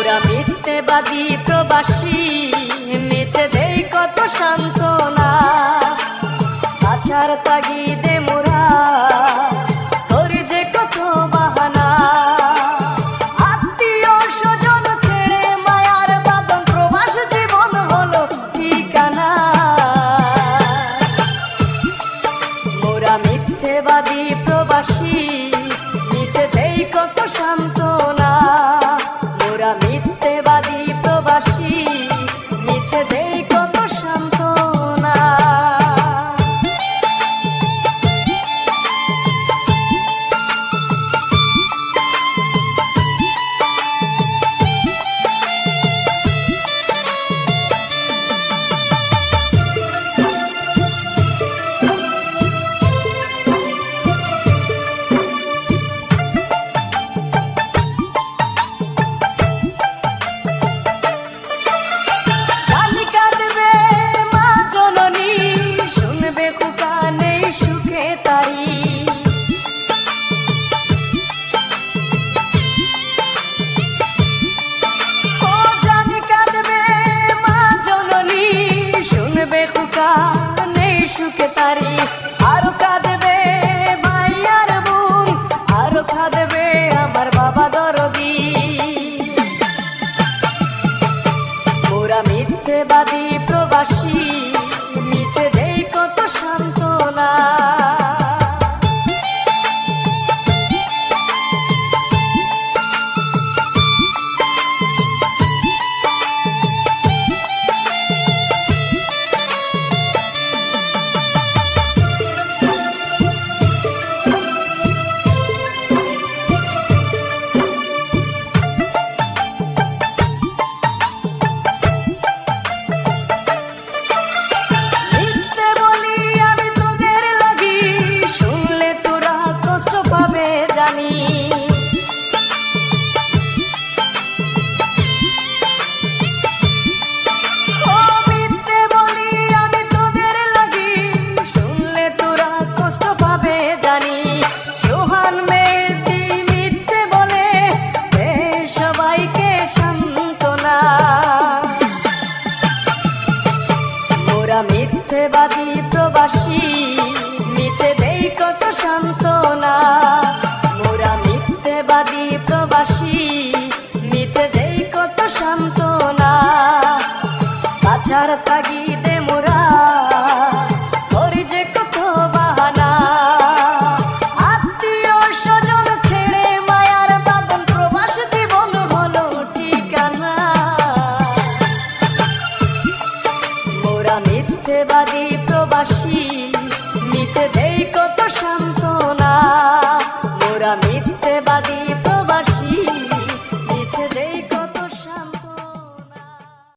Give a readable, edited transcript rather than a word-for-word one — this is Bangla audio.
মোরা মিথ্যেবাদী প্রবাসী, নিচে দেই কত সান্ত্বনা। আছার তাগিদে মোরা করি যে কত বাহানা। আত্মীয় স্বজন ছেড়ে মায়ার বাঁধন, প্রবাস জীবন হলো ঠিকানা। মোরা মিথ্যেবাদী প্রবাসী, নিচে দেই কত সান্ত্বনা। মোরা মিথ্যেবাদী প্রবাসী, নিচে দেই কত সান্ত্বনা। আরো কাঁদবে মাইয়ার বোন, আরো কাঁদবে আমার বাবা দরদি। মোরা মিথ্যেবাদী প্রবাসী, নিচে দেই কত সান্ত্বনা। মিথ্যেবাদী প্রবাসী, নিচে দেই কত সান্ত্বনা। মোরা মিথ্যেবাদী প্রবাসী, নিচে দেই কত সান্ত্বনা। আছার তাগিদে মোরা করি যে কত বাহানা। আত্মীয় স্বজন ছেড়ে মায়ার বাঁধন, প্রবাস জীবন হলো ঠিকানা। মোরা মিথ্যেবাদী প্রবাসী, নিচে